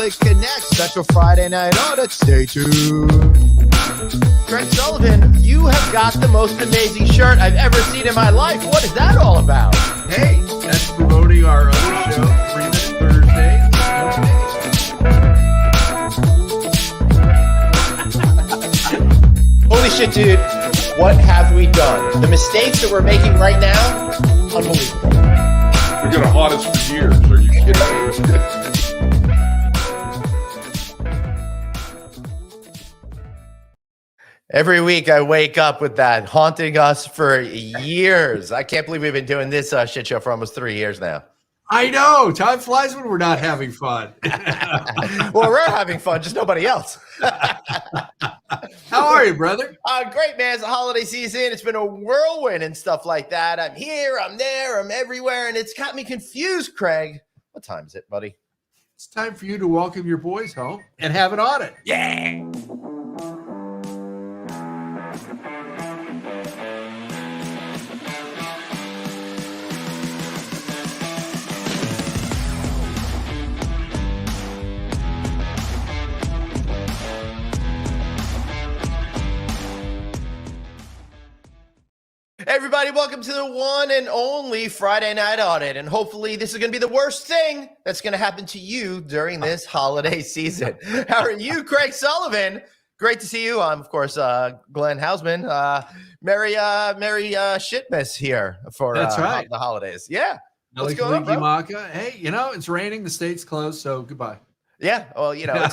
Click Connect special Friday night audit. Stay tuned. Greg Sullivan, you have got the most amazing shirt I've ever seen in my life. What is that all about? Hey, that's promoting our other show, 3 Minute Thursday. Holy shit, dude. What have we done? The mistakes that we're making right now, unbelievable. You're going to haunt us for years. Are you kidding me? Every week I wake up with that haunting us for years. I can't believe we've been doing this shit show for almost 3 years now. I know. Time flies when we're not having fun. Well, we're having fun, just nobody else. How are you, brother? Great, man. It's the holiday season. It's been a whirlwind and stuff like that. I'm here, I'm there, I'm everywhere, and it's got me confused, Craig. What time is it, buddy? It's time for you to welcome your boys home and have an audit. Yeah. Everybody, welcome to the one and only Friday Night Audit. And hopefully this is going to be the worst thing that's going to happen to you during this holiday season. How are you, Craig Sullivan? Great to see you. I'm, of course, Glenn Hausman. Merry Shitmas here for That's right. The holidays. Yeah. What's going on, bro? Hey, you know, it's raining. The state's closed, so goodbye. Yeah, well, you know,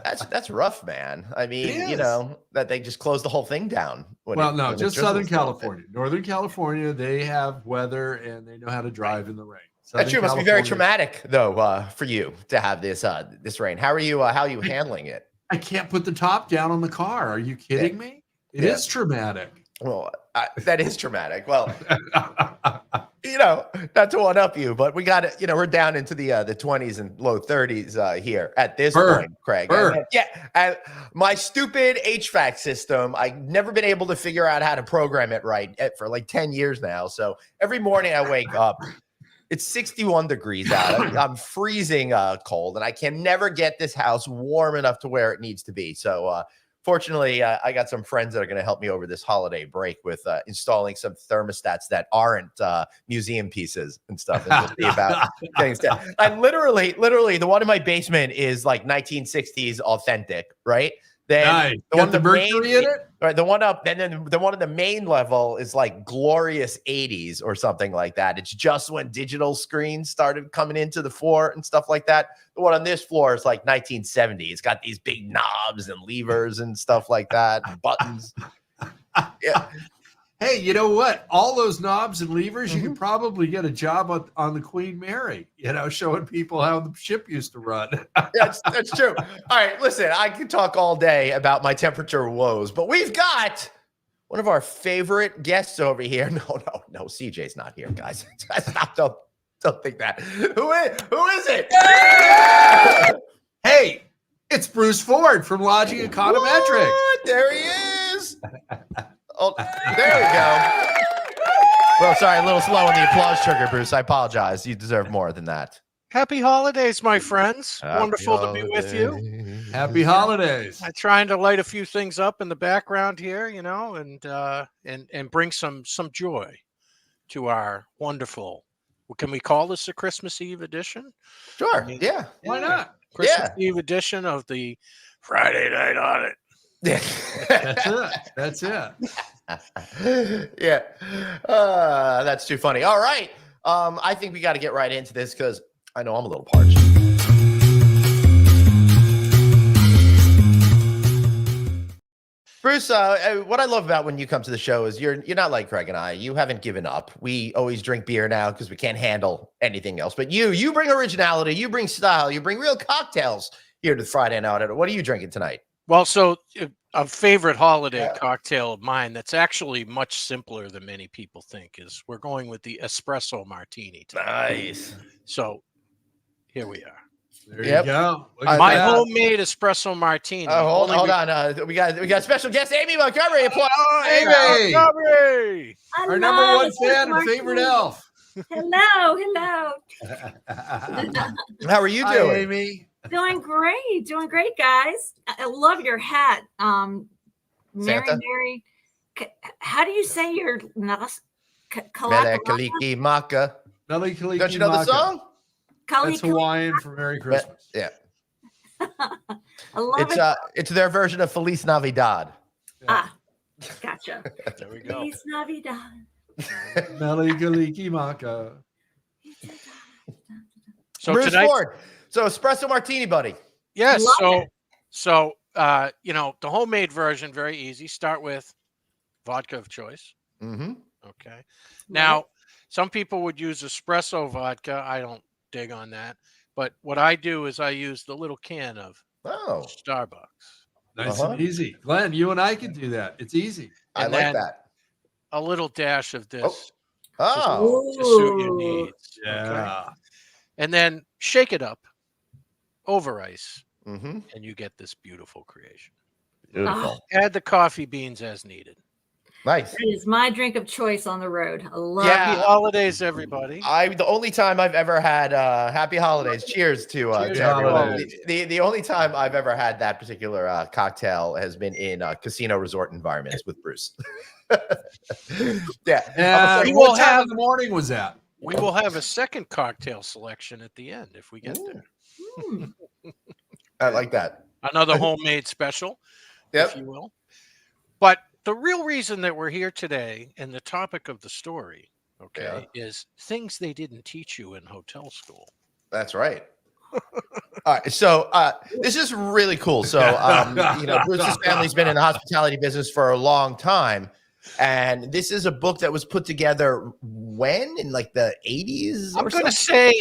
that's rough, man. I mean, you know, that they just closed the whole thing down. No, just Southern California. Northern California, they have weather and they know how to drive in the rain. That sure must be very traumatic, though, for you to have this rain. How are you handling it? I can't put the top down on the car. Are you kidding me? It is traumatic. Well, that is traumatic. Well, you know, not to one up you, but we got it. You know, we're down into the 20s and low 30s here at this point, Craig. And my stupid HVAC system, I've never been able to figure out how to program it right for like 10 years now. So every morning I wake up, it's 61 degrees out. I'm freezing cold, and I can never get this house warm enough to where it needs to be. So fortunately, I got some friends that are going to help me over this holiday break with installing some thermostats that aren't museum pieces and stuff. And just see about things. And literally, the one in my basement is like 1960s authentic, right? Then nice. The one the Mercury in it? Right, the one up, and then the one on the main level is like glorious 80s or something like that. It's just when digital screens started coming into the fore and stuff like that. The one on this floor is like 1970. It's got these big knobs and levers and stuff like that, and buttons. Yeah. Hey, you know what? All those knobs and levers, you could probably get a job on the Queen Mary, you know, showing people how the ship used to run. That's true. All right, listen, I could talk all day about my temperature woes, but we've got one of our favorite guests over here. No, CJ's not here, guys. Stop, don't think that. Who is it? Yeah! Hey, it's Bruce Ford from Lodging Econometrics. What? There he is. Oh, there we go. Well, sorry, a little slow on the applause trigger, Bruce. I apologize. You deserve more than that. Happy holidays, my friends. Wonderful to be with you. Happy holidays. I'm trying to light a few things up in the background here, you know, and bring some joy to our wonderful. Can we call this a Christmas Eve edition? Sure. Yeah. Why not? Christmas Eve edition of the Friday Night Audit. Yeah. That's it. Yeah. That's too funny. All right. I think we got to get right into this because I know I'm a little parched. Bruce, what I love about when you come to the show is you're not like Craig and I. You haven't given up. We always drink beer now because we can't handle anything else. But you bring originality, you bring style, you bring real cocktails here to the Friday Night Audit. What are you drinking tonight? Well, so a favorite holiday cocktail of mine that's actually much simpler than many people think is we're going with the espresso martini tonight. Nice. So here we are. There you go. My homemade espresso martini. Hold on. We got special guest Amy Montgomery. Applause. Oh, Amy Montgomery. Our number one fan and favorite elf. Hello. How are you doing? Hi, Amy. Doing great, guys. I love your hat. Santa? Mary. How do you say your nas? Mele Kaliki Maka. Mele Kaliki Don't you know the Maka. song? That's Hawaiian for Merry Christmas. Yeah. I love it. It's their version of Feliz Navidad. Ah, gotcha. There we go. Feliz Navidad. Mele Kaliki Maka. So Bruce tonight, Ford. So espresso martini, buddy. yes. Love So you know, the homemade version, very easy. Start with vodka of choice. Mm-hmm. Okay. Now, some people would use espresso vodka. I don't dig on that. But what I do is I use the little can of Starbucks. Nice and easy. Glenn, you and I can do that. It's easy. I like that. A little dash of this. Oh. To suit your needs. Yeah. Okay? And then shake it up over ice. Mm-hmm. And you get this beautiful creation. Beautiful. Add the coffee beans as needed. Nice. That is my drink of choice on the road. I love Happy holidays, everybody. The only time I've ever had happy holidays. Cheers to everyone. The only time I've ever had that particular cocktail has been in casino resort environments with Bruce. Yeah. What time in the morning was that? We will have a second cocktail selection at the end if we get there. I like that. Another homemade special, if you will. But the real reason that we're here today and the topic of the story, is things they didn't teach you in hotel school. That's right. All right, so this is really cool. So, you know, Bruce's family's been in the hospitality business for a long time, and this is a book that was put together when in like the 80s.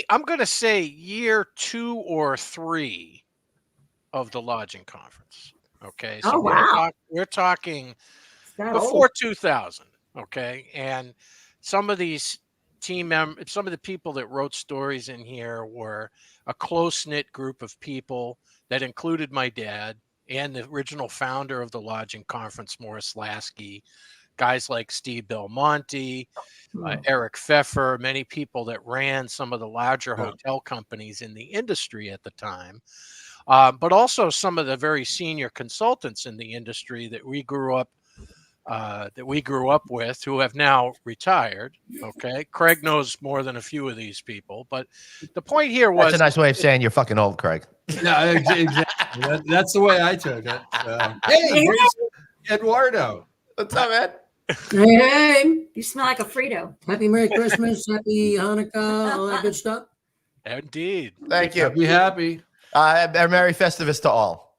I'm gonna say year 2 or 3 of the lodging conference. Okay, so we're talking before 2000. Okay, and some of these team members, some of the people that wrote stories in here were a close-knit group of people that included my dad and the original founder of the lodging conference, Morris Lasky, guys like Steve Belmonte, Eric Pfeffer, many people that ran some of the larger hotel companies in the industry at the time, but also some of the very senior consultants in the industry that we grew up with, who have now retired. Okay, Craig knows more than a few of these people, but the point here was— That's a nice way of saying you're fucking old, Craig. Yeah, exactly. That's the way I took it. Hey, here's Eduardo. What's up, man? Hey, you smell like a Frito. Happy Merry Christmas, Happy Hanukkah, all that good stuff. Indeed. Thank you. Happy. A Merry Festivus to all.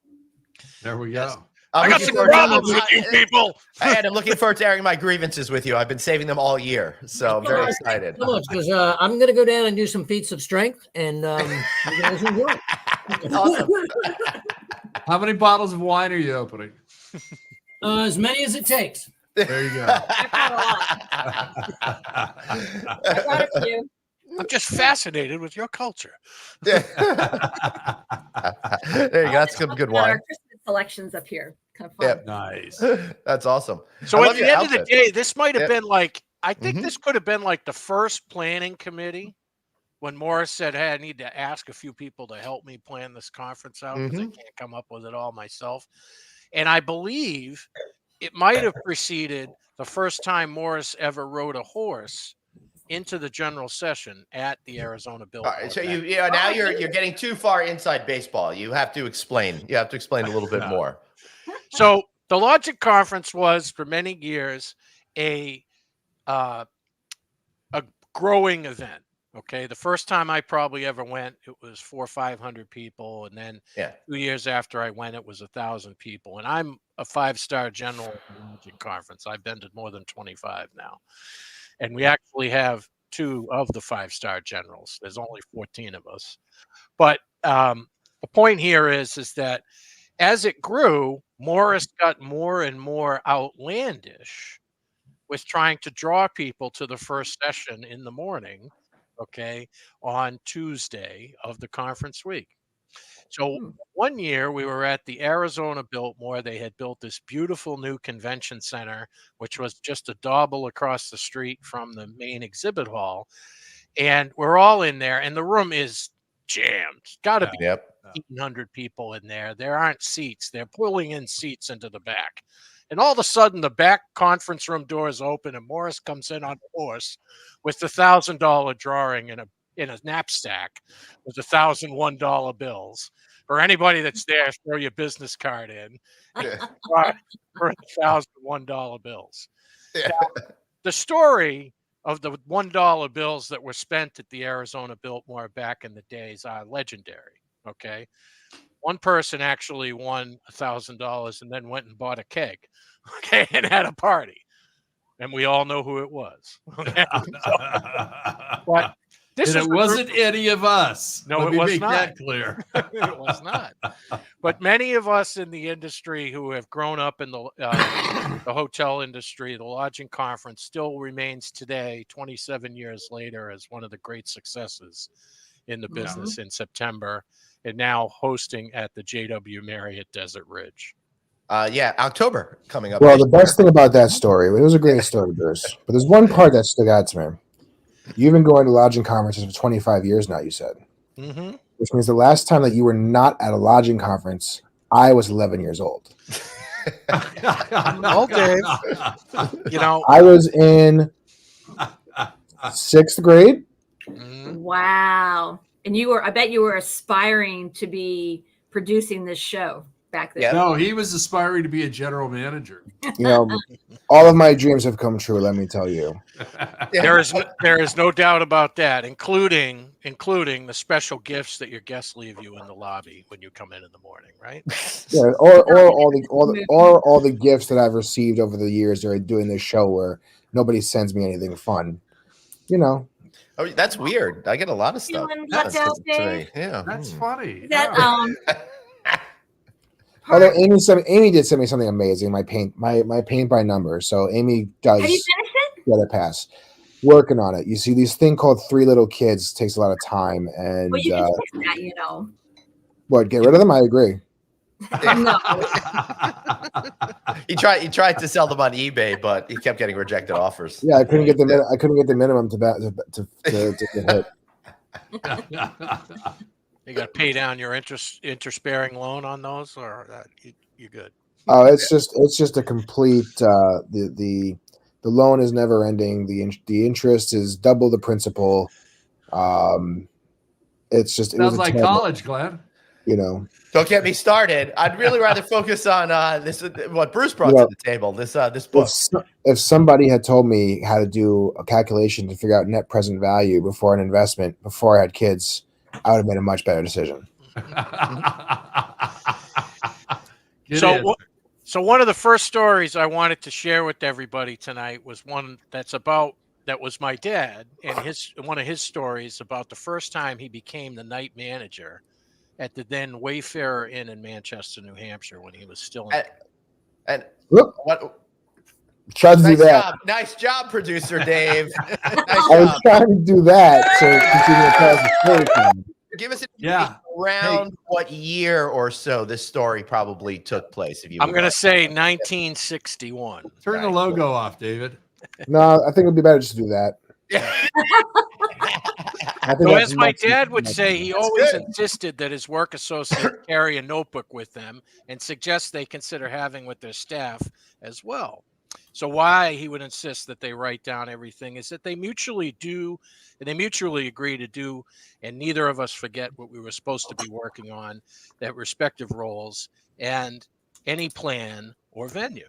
There we go. I got some problems with you people. And I'm looking forward to airing my grievances with you. I've been saving them all year, so I'm very excited. So much, because I'm going to go down and do some feats of strength, and you guys enjoy. Awesome. How many bottles of wine are you opening? As many as it takes. There you go. I got a few. I'm just fascinated with your culture. There you go. That's some good wine. Our Christmas selections up here. Kind of fun. Yep. Nice. That's awesome. So at the end of the day, this might have been like, I think Mhm. this could have been like the first planning committee when Morris said, hey, I need to ask a few people to help me plan this conference out because I can't come up with it all myself. And I believe it might have preceded the first time Morris ever rode a horse into the general session at the Arizona Bill. All right, so now you're getting too far inside baseball. You have to explain. You have to explain a little bit more. So the Logic Conference was for many years a growing event. Okay, the first time I probably ever went, it was 400 or 500 people, and then 2 years after I went, it was 1,000 people. And I'm a 5-star general at the Logic Conference. I've been to more than 25 now, and we actually have 2 of the 5-star generals. There's only 14 of us, but the point here is that as it grew, Morris got more and more outlandish with trying to draw people to the first session in the morning, okay, on Tuesday of the conference week. So one year we were at the Arizona Biltmore. They had built this beautiful new convention center, which was just a dobble across the street from the main exhibit hall. And we're all in there, and the room is jammed. Got to be Yep. 1,800 people in there. There aren't seats. They're pulling in seats into the back. And all of a sudden, the back conference room doors open, and Morris comes in on a horse with the $1,000 drawing in a knapsack with $1,001 bills. For anybody that's there, throw your business card in for $1,001 bills. Yeah. Now, the story of the $1 bills that were spent at the Arizona Biltmore back in the days are legendary. Okay. One person actually won $1,000 and then went and bought a keg, okay, and had a party. And we all know who it was. Okay? But this and it wasn't any of us. No, Let it me was make not. that clear. It was not. But many of us in the industry who have grown up in the hotel industry, the lodging conference still remains today, 27 years later, as one of the great successes in the business in September, and now hosting at the JW Marriott Desert Ridge. Yeah, October coming up. Well, the best thing about that story, it was a great story, Bruce, but there's one part that stuck out to me. You've been going to lodging conferences for 25 years now, you said. Mm-hmm. Which means the last time that you were not at a lodging conference, I was 11 years old. Well, Dave, you know, I was in 6th grade. Wow. And I bet you were aspiring to be producing this show back then. Yeah. No, he was aspiring to be a general manager. You know, all of my dreams have come true, let me tell you. there is no doubt about that, including the special gifts that your guests leave you in the lobby when you come in the morning, right? Yeah, or all the gifts that I've received over the years during doing this show where nobody sends me anything fun. You know. Oh, that's weird. I get a lot of stuff. Feeling left out, Dave? Yeah. That's funny. That Although Amy did send me something amazing. My paint by number. So Amy does. Have you finished it? Get a pass. Working on it. You see, this thing called Three Little Kids takes a lot of time, and Well, you can fix that, you know. What? Get rid of them? I agree. No. He tried to sell them on eBay, but he kept getting rejected offers. Yeah, I couldn't get the minimum to get hit. You got to pay down your interest-bearing loan on those, or you're good. Oh, it's just a complete. The loan is never ending. The interest is double the principal. It's just sounds like college, Glenn. You know. Don't get me started. I'd really rather focus on this. What Bruce brought to the table. This book. If somebody had told me how to do a calculation to figure out net present value before an investment before I had kids, I would have made a much better decision. So one of the first stories I wanted to share with everybody tonight was one that was my dad and one of his stories about the first time he became the night manager at the then Wayfarer Inn in Manchester, New Hampshire, when he was still in. And what? Tried to do that. Nice job, producer Dave. I was trying to do that. So continue to tell the story. Give us around what year or so this story probably took place. I'm going to say 1961. Turn the logo off, David. No, I think it'd be better just to do that. So as my dad would say, he always insisted that his work associates carry a notebook with them and suggest they consider having with their staff as well. So why he would insist that they write down everything is that they mutually agree to do, and neither of us forget what we were supposed to be working on, that respective roles, and any plan or venue.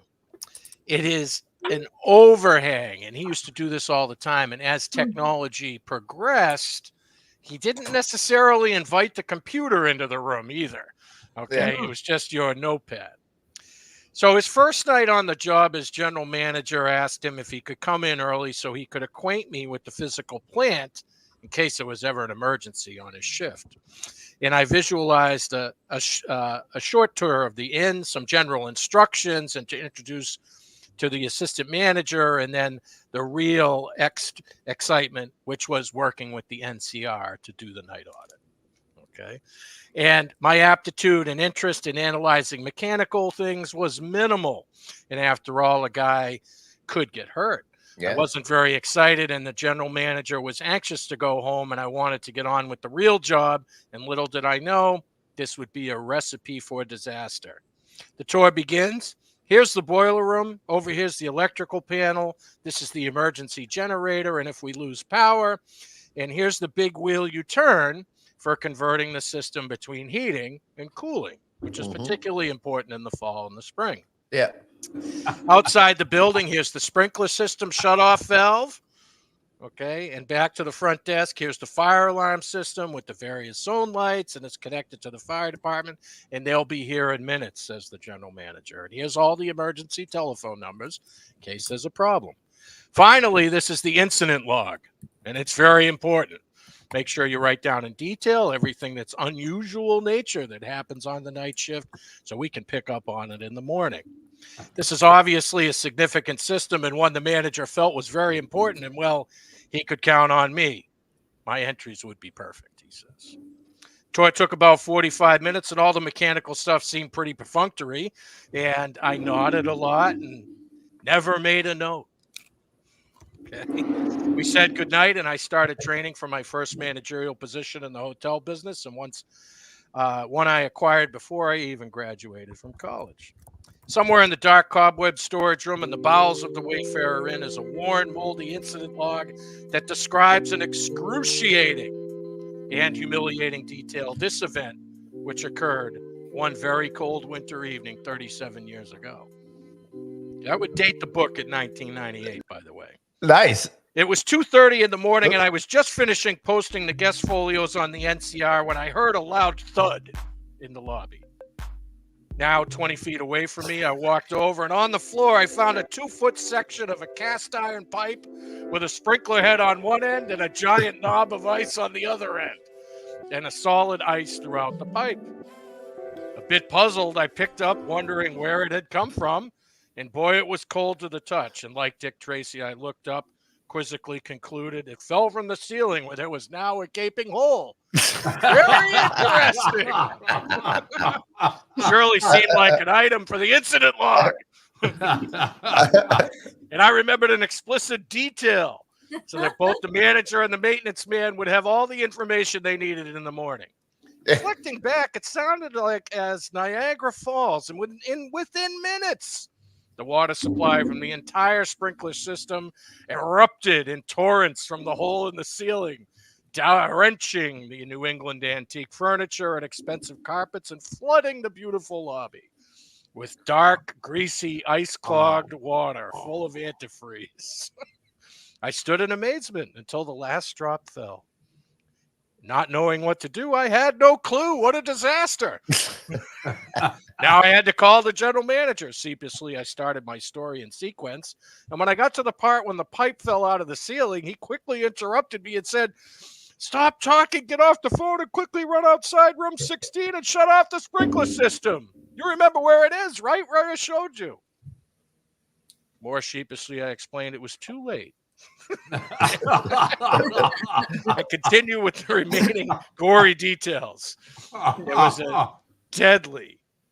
It is an overhang, and he used to do this all the time. And as technology progressed, he didn't necessarily invite the computer into the room either. Okay, it was just your notepad. So his first night on the job as general manager, asked him if he could come in early so he could acquaint me with the physical plant in case there was ever an emergency on his shift. And I visualized a short tour of the inn, some general instructions, and to introduce to the assistant manager, and then the real excitement, which was working with the NCR to do the night audit. Okay. And my aptitude and interest in analyzing mechanical things was minimal. And after all, a guy could get hurt. I wasn't very excited, and the general manager was anxious to go home, and I wanted to get on with the real job. And little did I know, this would be a recipe for disaster. The tour begins. Here's the boiler room. Over here's the electrical panel. This is the emergency generator, and if we lose power, and here's the big wheel you turn for converting the system between heating and cooling, which is particularly important in the fall and the spring. Yeah. Outside the building, here's the sprinkler system shut-off valve. Okay, and back to the front desk, here's the fire alarm system with the various zone lights, and it's connected to the fire department, and they'll be here in minutes, says the general manager. And here's all the emergency telephone numbers in case there's a problem. Finally, this is the incident log, and it's very important. Make sure you write down in detail everything that's unusual nature that happens on the night shift so we can pick up on it in the morning. This is obviously a significant system and one the manager felt was very important, and, well, he could count on me. My entries would be perfect, he says. Tour took about 45 minutes, and all the mechanical stuff seemed pretty perfunctory, and I nodded a lot and never made a note. Okay. We said goodnight, and I started training for my first managerial position in the hotel business, and one I acquired before I even graduated from college. Somewhere in the dark cobweb storage room in the bowels of the Wayfarer Inn is a worn, moldy incident log that describes in excruciating and humiliating detail this event, which occurred one very cold winter evening 37 years ago. That would date the book in 1998, by the way. Nice. It was 2:30 in the morning, and I was just finishing posting the guest folios on the NCR when I heard a loud thud in the lobby. Now 20 feet away from me, I walked over, and on the floor, I found a 2-foot section of a cast iron pipe with a sprinkler head on one end and a giant knob of ice on the other end, and a solid ice throughout the pipe. A bit puzzled, I picked up, wondering where it had come from, and boy, it was cold to the touch. And like Dick Tracy, I looked up, quizzically concluded it fell from the ceiling where there was now a gaping hole. Very interesting. Surely seemed like an item for the incident log. And I remembered an explicit detail so that both the manager and the maintenance man would have all the information they needed in the morning. Reflecting back, it sounded like as Niagara Falls, and within minutes, the water supply from the entire sprinkler system erupted in torrents from the hole in the ceiling, wrenching the New England antique furniture and expensive carpets and flooding the beautiful lobby with dark, greasy, ice-clogged water full of antifreeze. I stood in amazement until the last drop fell. Not knowing what to do, I had no clue. What a disaster. Now I had to call the general manager. Sheepishly, I started my story in sequence. And when I got to the part when the pipe fell out of the ceiling, he quickly interrupted me and said, "Stop talking, get off the phone, and quickly run outside room 16 and shut off the sprinkler system. You remember where it is, right? Where I showed you." More sheepishly, I explained it was too late. I continue with the remaining gory details. There was a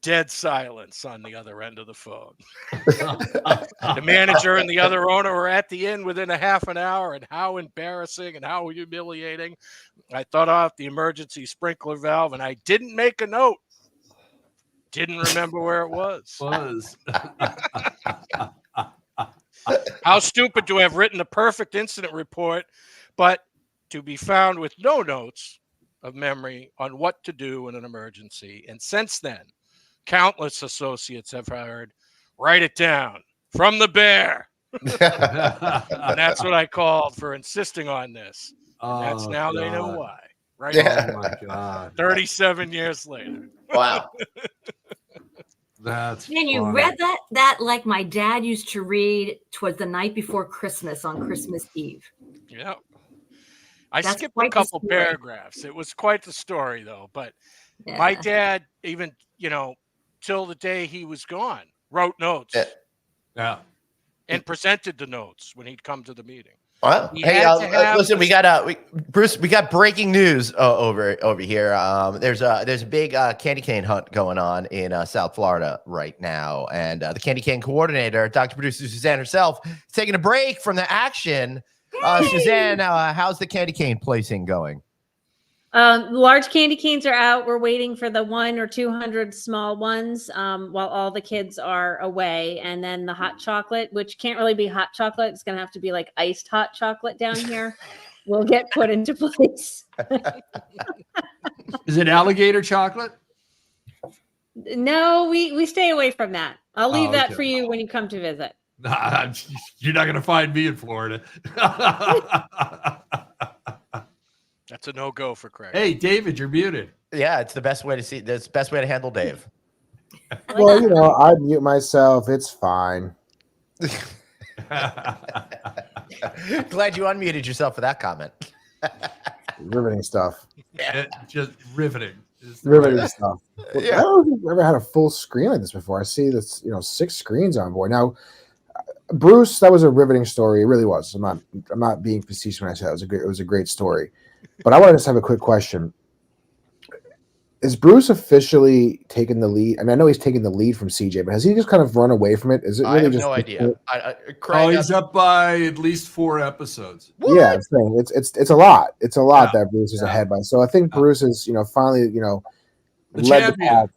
dead silence on the other end of the phone. The manager and the other owner were at the inn within a half an hour, and how embarrassing and how humiliating. I thought off the emergency sprinkler valve, and I didn't make a note. Didn't remember where it was. How stupid to have written the perfect incident report, but to be found with no notes of memory on what to do in an emergency. And since then, countless associates have heard, "Write it down from the bear." And that's what I called for insisting on this. And that's now God. They know why. Right? Yeah. Oh, my God. 37 years later. Wow. That's Man, you read that like my dad used to read "'Twas the Night Before Christmas" on Christmas Eve. Yeah. I skipped a couple paragraphs. It was quite the story, though. But my dad, even, till the day he was gone, wrote notes. Yeah. And presented the notes when he'd come to the meeting. Well, hey, listen, Bruce, we got breaking news over here. There's a big candy cane hunt going on in South Florida right now, and the candy cane coordinator, Dr. Producer Suzanne herself, is taking a break from the action. Suzanne, how's the candy cane placing going? Large candy canes are out. We're waiting for the 100 or 200 small ones while all the kids are away. And then the hot chocolate, which can't really be hot chocolate. It's going to have to be like iced hot chocolate down here. Will get put into place. Is it alligator chocolate? No, we stay away from that. I'll leave that for you when you come to visit. Nah, you're not going to find me in Florida. That's a no-go for Craig. Hey, David, you're muted. Yeah, it's the best way to see. That's the best way to handle Dave. Well, you know, I mute myself. It's fine. Glad you unmuted yourself for that comment. Riveting stuff. Yeah. Just riveting. Riveting stuff. Yeah. I don't think I've ever had a full screen like this before. I see this, 6 screens on board. Now, Bruce, that was a riveting story. It really was. I'm not being facetious when I say it was a great story. But I want to just have a quick question. Is Bruce officially taking the lead? And I know he's taking the lead from CJ, but has he just kind of run away from it? Is it really I have just no idea. Craig, he's up by at least 4 episodes. What? Yeah, I'm saying it's a lot. It's a lot that Bruce is ahead by. So I think Bruce is, finally, the led champion. the pack.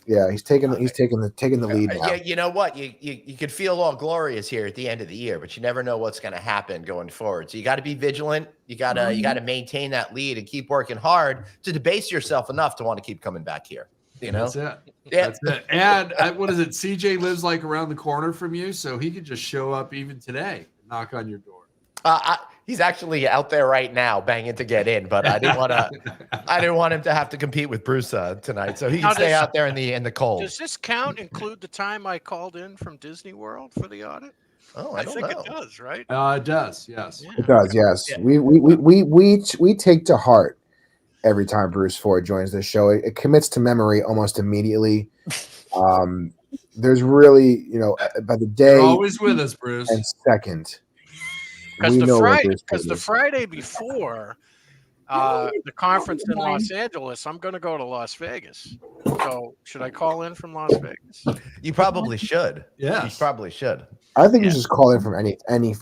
Yeah, he's taking the lead now. Yeah, you know what? You could feel all glorious here at the end of the year, but you never know what's going to happen going forward. So you got to be vigilant. You got to maintain that lead and keep working hard to debase yourself enough to want to keep coming back here. That's it. Yeah. That's it. And what is it? CJ lives like around the corner from you, so he could just show up even today and knock on your door. He's actually out there right now banging to get in, but I didn't want him to have to compete with Bruce tonight, so he can stay out there in the cold. Does this count include the time I called in from Disney World for the audit? Oh, I think it does, right? It does, yes. Yeah. It does, yes. Yeah. We take to heart every time Bruce Ford joins the show. It commits to memory almost immediately. There's really, by the day, You're always with us, Bruce. And second. Because the Friday before the conference in Los Angeles, I'm going to go to Las Vegas. So should I call in from Las Vegas? You probably should. Yeah, you probably should. I think you just call in from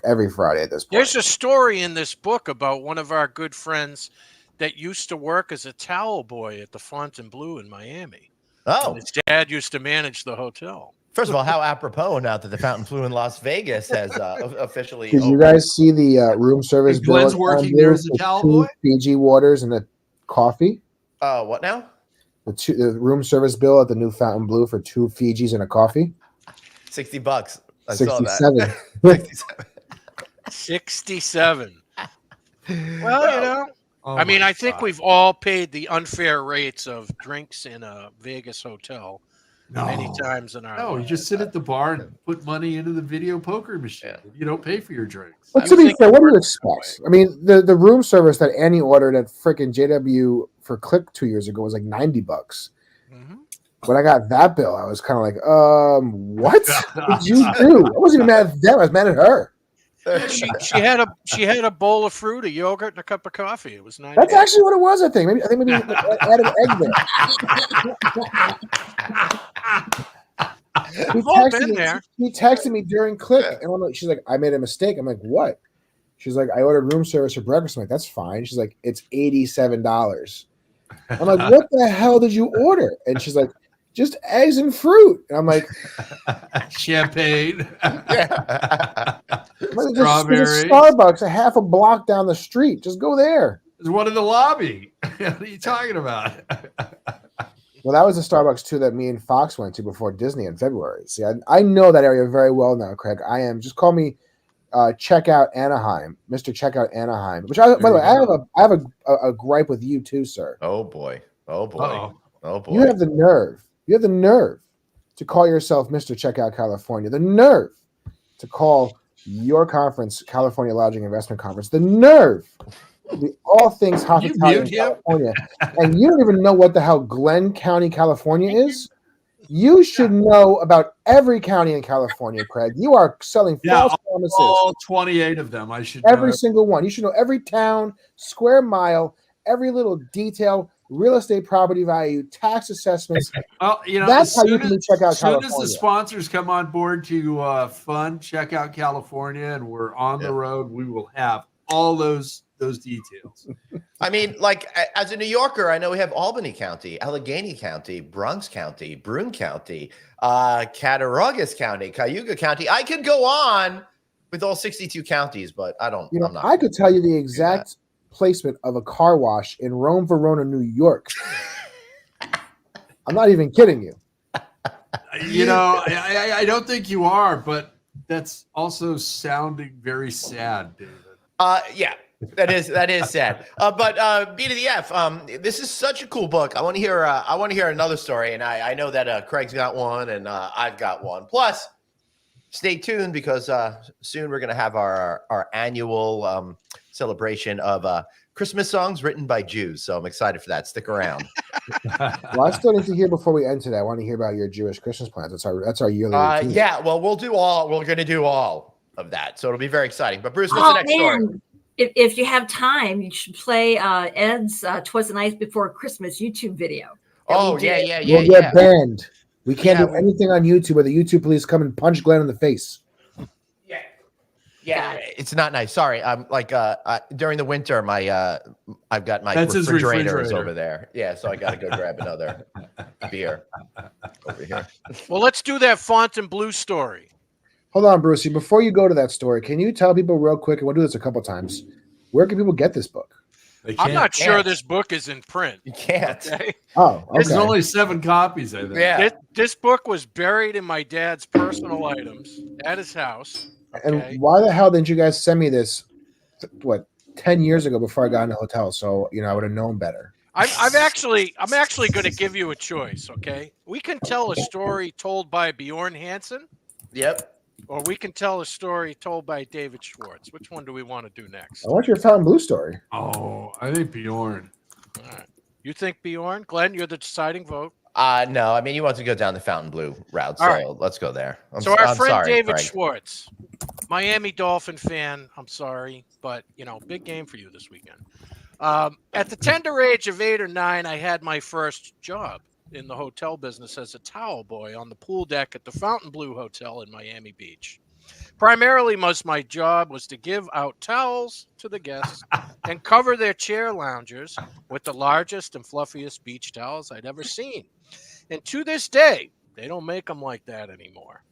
every Friday at this point. There's a story in this book about one of our good friends that used to work as a towel boy at the Fontainebleau in Miami. Oh, and his dad used to manage the hotel. First of all, how apropos now that the Fontainebleau in Las Vegas has officially. Did you guys see the room service bill? Glenn's working there as a towel boy. Fiji waters and a coffee. What now? The room service bill at the new Fontainebleau for 2 Fijis and a coffee. $60. I 67. saw that. 67. Well, I think we've all paid the unfair rates of drinks in a Vegas hotel. Many times in our lives. You just sit at the bar and put money into the video poker machine. Yeah. You don't pay for your drinks. But to be fair, what do you expect? I mean, the room service that Annie ordered at frickin' JW for Click 2 years ago was like $90. Mm-hmm. When I got that bill, I was kind of like, what did you do? I wasn't even mad at them. I was mad at her. She had a bowl of fruit, a yogurt, and a cup of coffee. It was $90. That's actually what it was. I think maybe add an egg there. He texted me during Click, and I'm like, she's like, I made a mistake. I'm like, what? She's like, I ordered room service for breakfast. I'm like, that's fine. She's like, it's $87. I'm like, what the hell did you order? And she's like, just eggs and fruit. And I'm like, champagne. There's a Starbucks a half a block down the street. Just go there. There's one in the lobby. What are you talking about? Well, that was the Starbucks too that me and Fox went to before Disney in February. See, I know that area very well now, Craig. I am. Just call me Checkout Anaheim, Mr. Checkout Anaheim. Which, by the way, I have a gripe with you too, sir. Oh boy. Oh boy. Uh-oh. Oh boy. You have the nerve. You have the nerve to call yourself Mr. Checkout California. The nerve to call your conference California Lodging Investment Conference. The nerve. All things hospitality in California. And you don't even know what the hell Glenn County, California is? You should know about every county in California, Craig. You are selling false promises. All 28 of them. I should every know. single one. You should know every town, square mile, every little detail, real estate property value, tax assessments. Well, that's how you can check out California. As soon as the sponsors come on board to fund Check Out California, and we're on the road, we will have all those details. I mean, like, as a New Yorker, I know we have Albany County, Allegheny County, Bronx County, Broome County, Cattaraugus County, Cayuga County. I could go on with all 62 counties, but I don't. I'm not. I could tell you the exact placement of a car wash in Rome, Verona, New York. I'm not even kidding you. I don't think you are, but that's also sounding very sad, David. Yeah. That is sad. But B to the F. This is such a cool book. I want to hear. I want to hear another story, and I know that Craig's got one, and I've got one. Plus, stay tuned because soon we're going to have our annual celebration of Christmas songs written by Jews. So I'm excited for that. Stick around. Well, I still need to hear before we end today. I want to hear about your Jewish Christmas plans. That's our yearly routine. Yeah. Well, we're going to do all of that, so it'll be very exciting. But Bruce, what's the next story? If you have time, you should play Ed's "'Twas the Night Before Christmas" YouTube video. Oh yeah. We'll get banned. We can't do anything on YouTube where the YouTube police come and punch Glenn in the face. Yeah, it's not nice. Sorry, I'm like during the winter, I've got my refrigerator over there. Yeah, so I got to go grab another beer over here. Well, let's do that Fontainebleau story. Hold on, Brucey. Before you go to that story, can you tell people real quick, and we'll do this a couple times, where can people get this book? I'm not sure this book is in print. You can't. Okay? Oh, okay. There's only 7 copies, I think. Yeah. This book was buried in my dad's personal items at his house. Okay? And why the hell didn't you guys send me this, 10 years ago before I got in the hotel? So, I would have known better. I'm actually going to give you a choice, okay? We can tell a story told by Bjorn Hansen. Yep. Or we can tell a story told by David Schwartz. Which one do we want to do next? I want your Fontainebleau story. Oh, I think Bjorn. All right. You think Bjorn? Glenn, you're the deciding vote. No, I mean, you want to go down the Fontainebleau route, so let's go there. Our friend David Schwartz, Miami Dolphin fan, I'm sorry, but, big game for you this weekend. At the tender age of 8 or 9, I had my first job in the hotel business as a towel boy on the pool deck at the Fontainebleau Hotel in Miami Beach. Primarily, my job was to give out towels to the guests and cover their chair loungers with the largest and fluffiest beach towels I'd ever seen. And to this day, they don't make them like that anymore.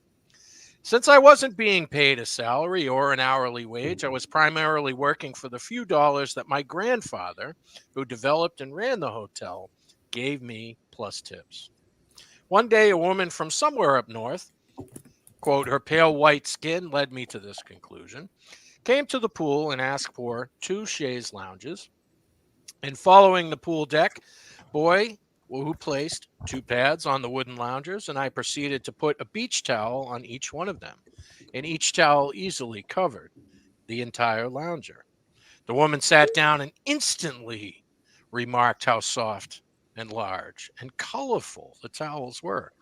Since I wasn't being paid a salary or an hourly wage, I was primarily working for the few dollars that my grandfather, who developed and ran the hotel, gave me plus tips. One day, a woman from somewhere up north, quote, her pale white skin led me to this conclusion, came to the pool and asked for 2 chaise lounges. And following the pool deck, boy who placed 2 pads on the wooden loungers, and I proceeded to put a beach towel on each one of them, and each towel easily covered the entire lounger. The woman sat down and instantly remarked how soft and large and colorful the towels were.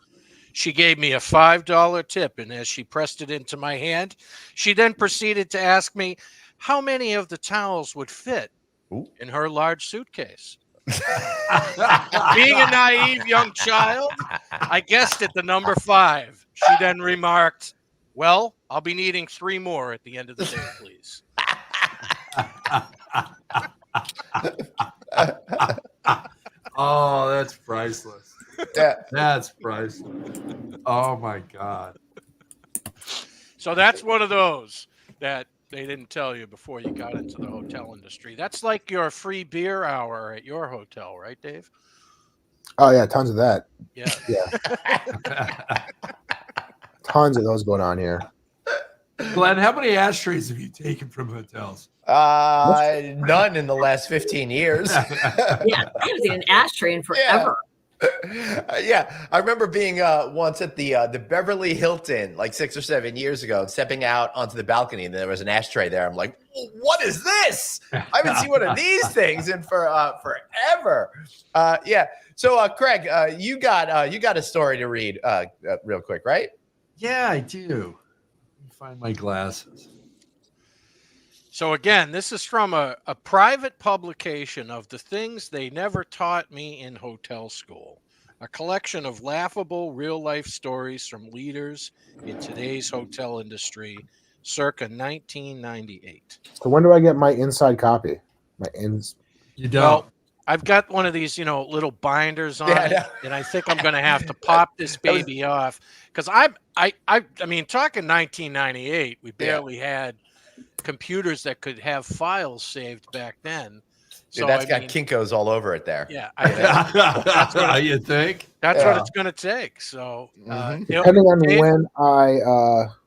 She gave me a $5 tip, and as she pressed it into my hand, she then proceeded to ask me how many of the towels would fit in her large suitcase. Being a naive young child, I guessed at the number 5. She then remarked, well, I'll be needing 3 more at the end of the day, please. Oh, that's priceless. Yeah. That's priceless. Oh, my God. So that's one of those that they didn't tell you before you got into the hotel industry. That's like your free beer hour at your hotel, right, Dave? Oh, yeah, tons of that. Yeah. Tons of those going on here. Glenn, how many ashtrays have you taken from hotels? None in the last 15 years. Yeah, I haven't seen an ashtray in forever. Yeah, I remember being once at the Beverly Hilton like 6 or 7 years ago, and stepping out onto the balcony, and there was an ashtray there. I'm like, what is this? I haven't seen one of these things in forever. Yeah. So, Craig, you got a story to read real quick, right? Yeah, I do. Let me find my glasses. So again, this is from a private publication of the things they never taught me in hotel school. A collection of laughable real-life stories from leaders in today's hotel industry, circa 1998. So when do I get my inside copy? You don't. Well, I've got one of these, little binders on it, and I think I'm going to have to pop this baby off because I mean, talking 1998, we barely had computers that could have files saved back then. So Dude, that's got Kinko's all over it there. Yeah, that's what you think. That's what it's going to take. So depending on when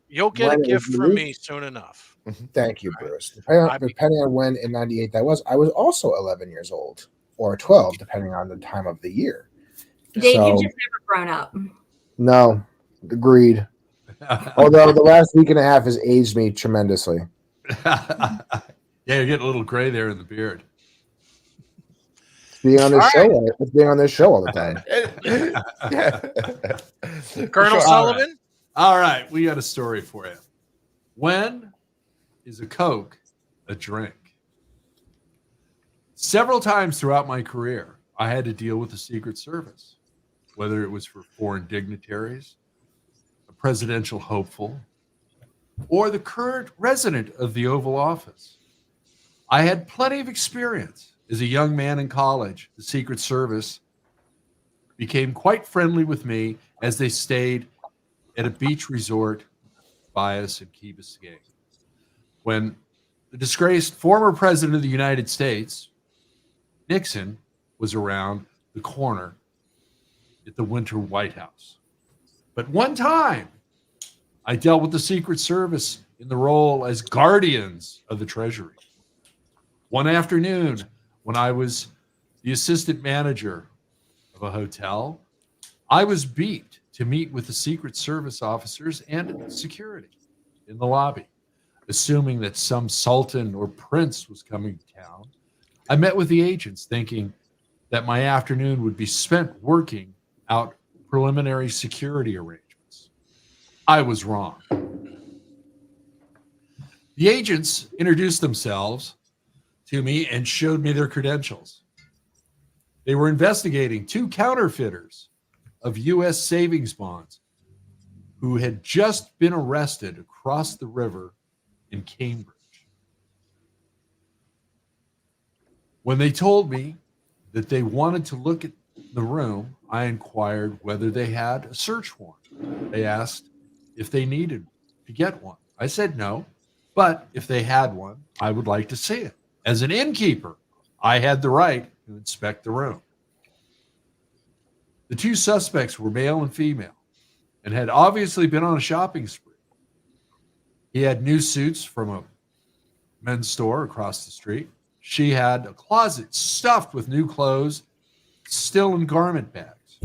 you'll get a gift from me soon enough. Thank you, Bruce. Depending on when in 98 that was, I was also 11 years old or 12, depending on the time of the year. Dave, you've just never grown up. No, agreed. Although the last week and a half has aged me tremendously. Yeah, you're getting a little gray there in the beard. Being on this show all the time. Colonel Sullivan? All right, we got a story for you. When is a Coke a drink? Several times throughout my career, I had to deal with the Secret Service, whether it was for foreign dignitaries, a presidential hopeful, or the current resident of the Oval Office. I had plenty of experience. As a young man in college, the Secret Service became quite friendly with me as they stayed at a beach resort by us in Key Biscayne. When the disgraced former president of the United States, Nixon, was around the corner at the Winter White House. But one time, I dealt with the Secret Service in the role as guardians of the Treasury. One afternoon, when I was the assistant manager of a hotel, I was beat to meet with the Secret Service officers and security in the lobby. Assuming that some sultan or prince was coming to town, I met with the agents thinking that my afternoon would be spent working out preliminary security arrangements. I was wrong. The agents introduced themselves to me and showed me their credentials. They were investigating two counterfeiters of U.S. savings bonds who had just been arrested across the river in Cambridge. When they told me that they wanted to look at the room, I inquired whether they had a search warrant. They asked if they needed to get one. I said no, but if they had one, I would like to see it. As an innkeeper, I had the right to inspect the room. The two suspects were male and female and had obviously been on a shopping spree. He had new suits from a men's store across the street. She had a closet stuffed with new clothes, still in garment bags.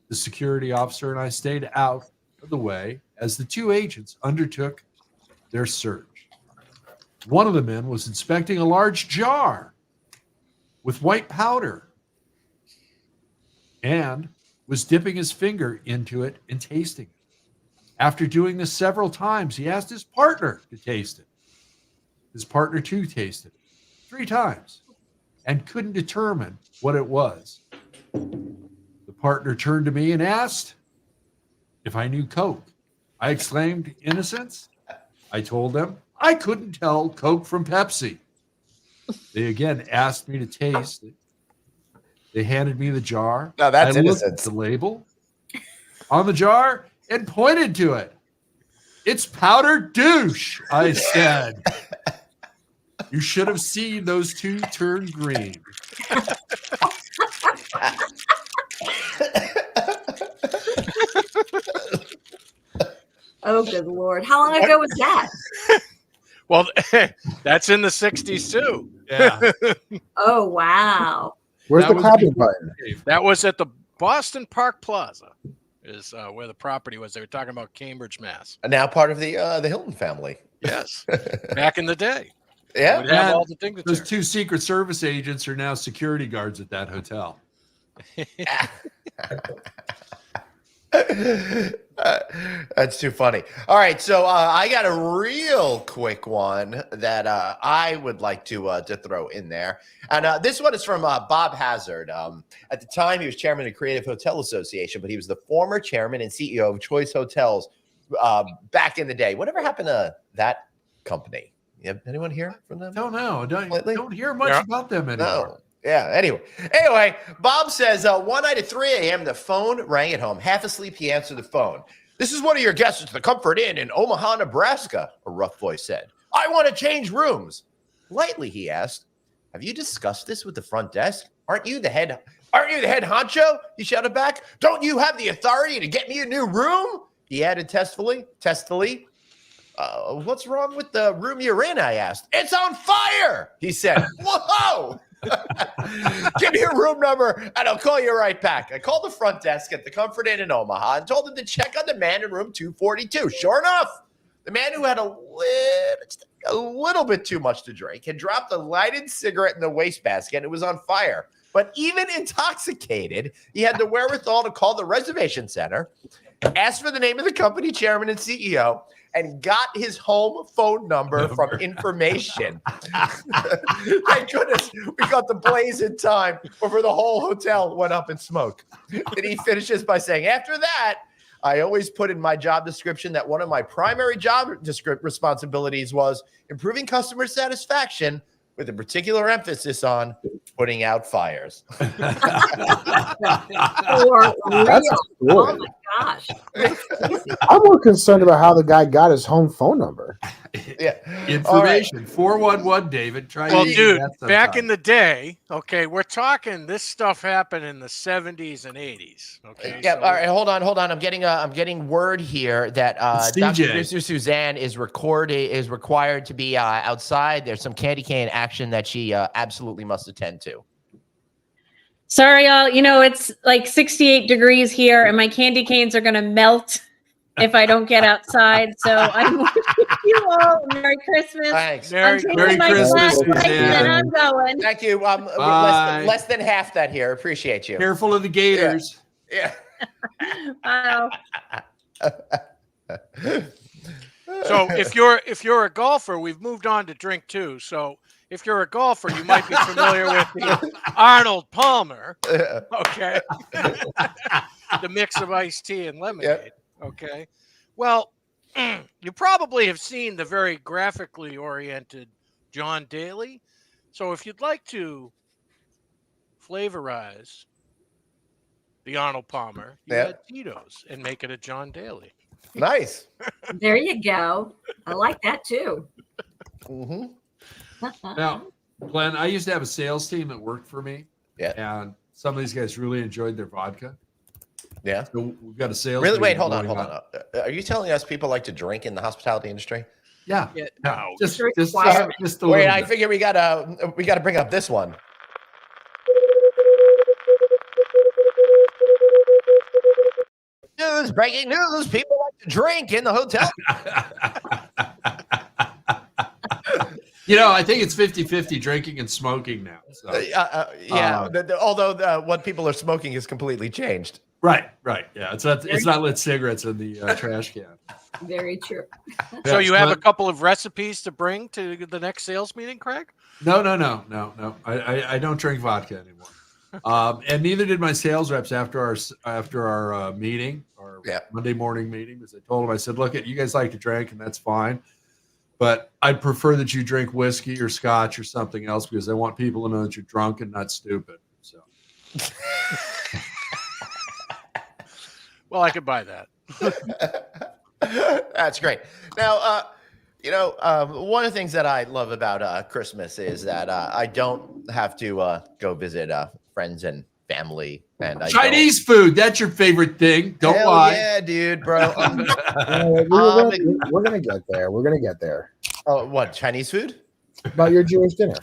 The security officer and I stayed out of the way as the two agents undertook their search. One of the men was inspecting a large jar with white powder and was dipping his finger into it and tasting it. After doing this several times, he asked his partner to taste it. His partner too tasted it 3 times and couldn't determine what it was. The partner turned to me and asked if I knew Coke. I exclaimed, innocence. I told them I couldn't tell Coke from Pepsi. They again asked me to taste it. They handed me the jar. No, that's I innocence. looked at the label on the jar and pointed to it. It's powdered douche, I said. You should have seen those two turn green. Oh, good Lord. How long ago was that? Well, that's in the 60s too. Yeah. Oh, wow. Where's That the was clapping before button? That was at the Boston Park Plaza is where the property was. They were talking about Cambridge, Mass. And now part of the Hilton family. Yes, back in the day. Yeah, Would have all the dignitaries. Those 2 Secret Service agents are now security guards at that hotel. That's too funny. All right, so I got a real quick one that I would like to throw in there, and this one is from Bob Hazard. At the time, he was chairman of the Creative Hotel Association, but he was the former chairman and CEO of Choice Hotels back in the day. Whatever happened to that company? You have anyone here from them? Don't know. Don't hear much about them anymore. No. Yeah. Anyway, Bob says one night at 3 a.m. the phone rang at home. Half asleep, he answered the phone. "This is one of your guests at the Comfort Inn in Omaha, Nebraska," a rough voice said. "I want to change rooms." Lightly, he asked, "Have you discussed this with the front desk? Aren't you the head honcho?" He shouted back. "Don't you have the authority to get me a new room?" He added testfully. "What's wrong with the room you're in?" I asked. "It's on fire," he said. "Whoa! Give me your room number and I'll call you right back." I called the front desk at the Comfort Inn in Omaha and told them to check on the man in room 242. Sure enough, the man who had a little bit too much to drink had dropped a lighted cigarette in the wastebasket and it was on fire. But even intoxicated, he had the wherewithal to call the reservation center, asked for the name of the company chairman and CEO, and got his home phone number from information. Thank goodness we got the blaze in time before the whole hotel went up in smoke. And he finishes by saying, "After that, I always put in my job description that one of my primary job responsibilities was improving customer satisfaction with a particular emphasis on putting out fires." That's Oh my gosh. I'm more concerned about how the guy got his home phone number. Yeah. Information. 411, David. Try Well, using dude, that back sometime. in the day, okay, we're talking this stuff happened in the 70s and 80s. Okay. Yeah. so All right. Hold on. I'm getting word here that It's Dr. CJ. Producer Suzanne is required to be outside. There's some candy cane action that she absolutely must attend to. Sorry, y'all. You know, it's like 68 degrees here, and my candy canes are going to melt if I don't get outside. So I'm wishing you all a Merry Christmas. Thanks. Merry Taking my Christmas, glass right Suzanne. and I'm going. Thank you. Bye. Less than half that here. Appreciate you. Careful of the gators. Yeah. Wow. So if you're a golfer, we've moved on to drink too. So if you're a golfer, you might be familiar with the Arnold Palmer. Okay. The mix of iced tea and lemonade. Okay. Well, you probably have seen the very graphically oriented John Daly. So if you'd like to flavorize the Arnold Palmer, you add Tito's and make it a John Daly. Nice. There you go. I like that too. Mm-hmm. Now, Glenn, I used to have a sales team that worked for me. Yeah. And some of these guys really enjoyed their vodka. Yeah. So we've got a sales. Really? Wait, meeting hold on. going Are you telling us people like to drink in the hospitality industry? Yeah. No. Just It's a required. little Wait, I bit. figure we gotta bring up this one. News, breaking news. People like to drink in the hotel. You know, I think it's 50-50 drinking and smoking now. So. Although what people are smoking has completely changed. Right. Yeah. It's not lit cigarettes in the trash can. Very true. So you Yeah, have a Glenn? couple of recipes to bring to the next sales meeting, Craig? No. I don't drink vodka anymore. And neither did my sales reps after our meeting, our Monday morning meeting, because I told them, I said, look, you guys like to drink and that's fine, but I'd prefer that you drink whiskey or scotch or something else because I want people to know that you're drunk and not stupid. So, Well, I could buy that. That's great. Now, one of the things that I love about Christmas is that I don't have to go visit friends and family. And Chinese food, that's your favorite thing. Don't Hell lie. yeah, dude, bro. We're gonna get there. We're gonna get there. Oh, what, Chinese food? About your Jewish dinner.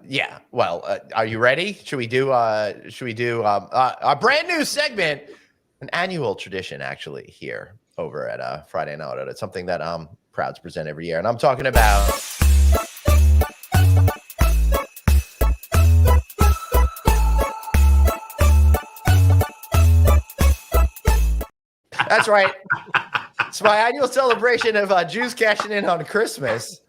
Yeah. Well, are you ready? Should we do a brand new segment, an annual tradition actually here over at Friday Night Auto. It's something that I'm proud to present every year, and I'm talking about. That's right. It's my annual celebration of Jews cashing in on Christmas.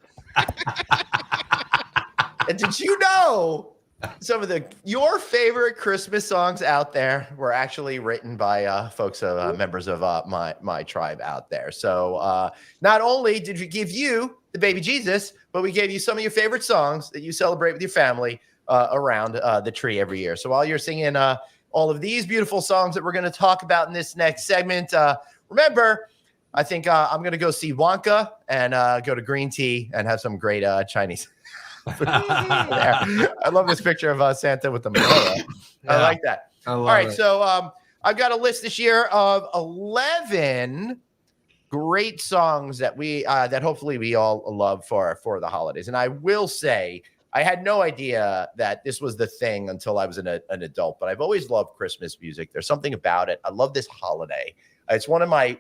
And did you know some of your favorite Christmas songs out there were actually written by folks, members of my tribe out there. So not only did we give you the baby Jesus, but we gave you some of your favorite songs that you celebrate with your family around the tree every year. So while you're singing all of these beautiful songs that we're going to talk about in this next segment, remember, I think I'm going to go see Wonka and go to Green Tea and have some great Chinese. I love this picture of Santa with the menorah. Yeah. I like that. All right, so I've got a list this year of 11 great songs that that hopefully we all love for the holidays. And I will say, I had no idea that this was the thing until I was an adult, but I've always loved Christmas music. There's something about it. I love this holiday. It's one of my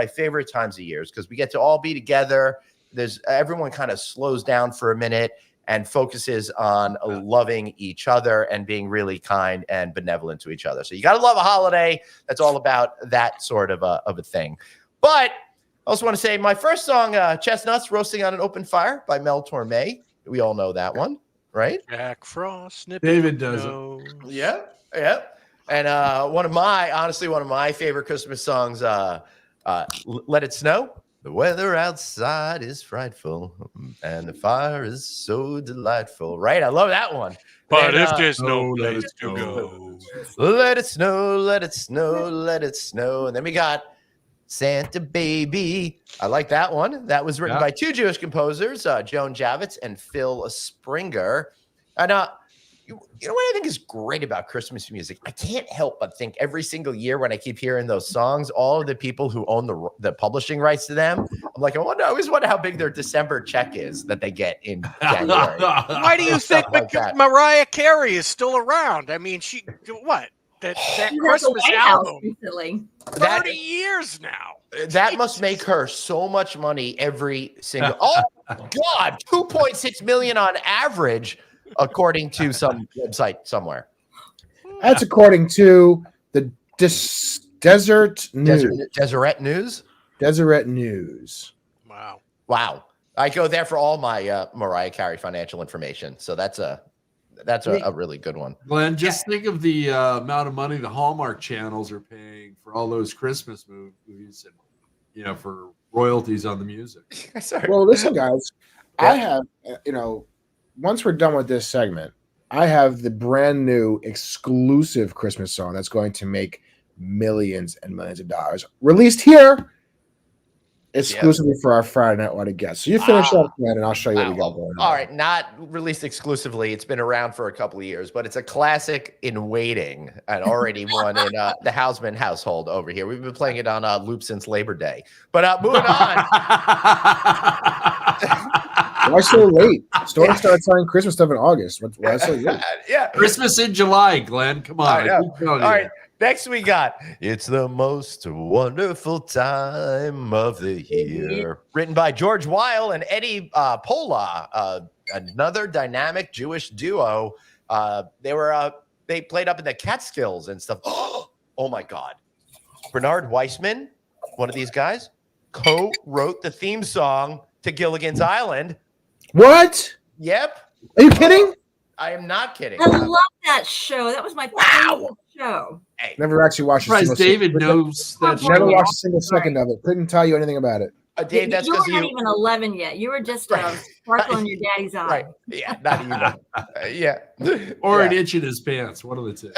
favorite times of years because we get to all be together. Everyone kind of slows down for a minute and focuses on loving each other and being really kind and benevolent to each other. So you got to love a holiday that's all about that sort of a thing. But I also want to say my first song, Chestnuts Roasting on an Open Fire by Mel Torme. We all know that one, right? Jack Frost. David does it. Yeah. And one of my favorite Christmas songs, Let It Snow. The weather outside is frightful, and the fire is so delightful. Right? I love that one. But if there's no place to go. Let it snow, let it snow, let it snow. And then we got Santa Baby. I like that one. That was written by two Jewish composers, Joan Javits and Phil Springer. And you know what I think is great about Christmas music? I can't help but think every single year when I keep hearing those songs, all of the people who own the publishing rights to them, I'm like, I always wonder how big their December check is that they get in January. Why do you think Mariah Carey is still around? I mean, that Christmas album recently. 30 years now. That must make her so much money every single. Oh God, 2.6 million on average, according to some website somewhere. That's according to the Deseret News. Deseret News. Deseret News. Wow. I go there for all my Mariah Carey financial information. So that's a really good one. Glenn, just think of the amount of money the Hallmark channels are paying for all those Christmas movies and, for royalties on the music. Well, listen, guys, I have, once we're done with this segment, I have the brand new exclusive Christmas song that's going to make millions and millions of dollars released here exclusively for our Friday Night Auto guests. So you finish up, man, and I'll show you what we got going on. All right, not released exclusively. It's been around for a couple of years, but it's a classic in waiting and already one in the Hausman household over here. We've been playing it on loop since Labor Day. But moving on. Why so late? Stores started selling Christmas stuff in August. Why so late? Yeah. Christmas in July, Glenn. Come on. All right. Next we got It's the Most Wonderful Time of the Year. Written by George Weil and Eddie Pola, another dynamic Jewish duo. They played up in the Catskills and stuff. Oh my God. Bernard Weissman, one of these guys, co-wrote the theme song to Gilligan's Island. What? Yep. Are you kidding? I am not kidding. I love that show. That was my favorite show. Hey. Never actually watched a single David knows that. Never watched a single second of it. Couldn't tell you anything about it. Dave, that's you because weren't even 11 yet. You were just sparkling your daddy's eye. Right. Yeah, not even. Yeah. Or an itch in his pants. One of the two.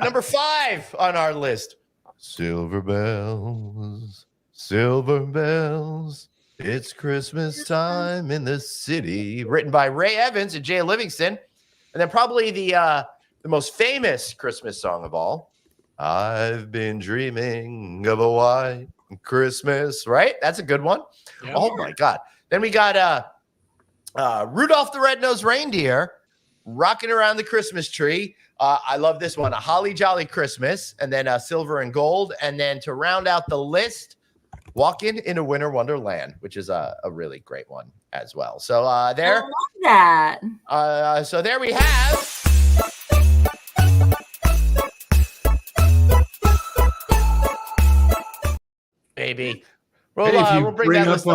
Number 5 on our list. Silver bells, silver bells. It's Christmas time in the city. Written by Ray Evans and Jay Livingston. And then probably the most famous Christmas song of all. I've been dreaming of a white Christmas, right? That's a good one. Yeah. Oh my God. Then we got Rudolph the Red-Nosed Reindeer, rocking around the Christmas tree. I love this one, A Holly Jolly Christmas, and then Silver and Gold. And then to round out the list, Walking in a Winter Wonderland, which is a really great one as well. So there. I love that. So there we have. Maybe. We'll bring up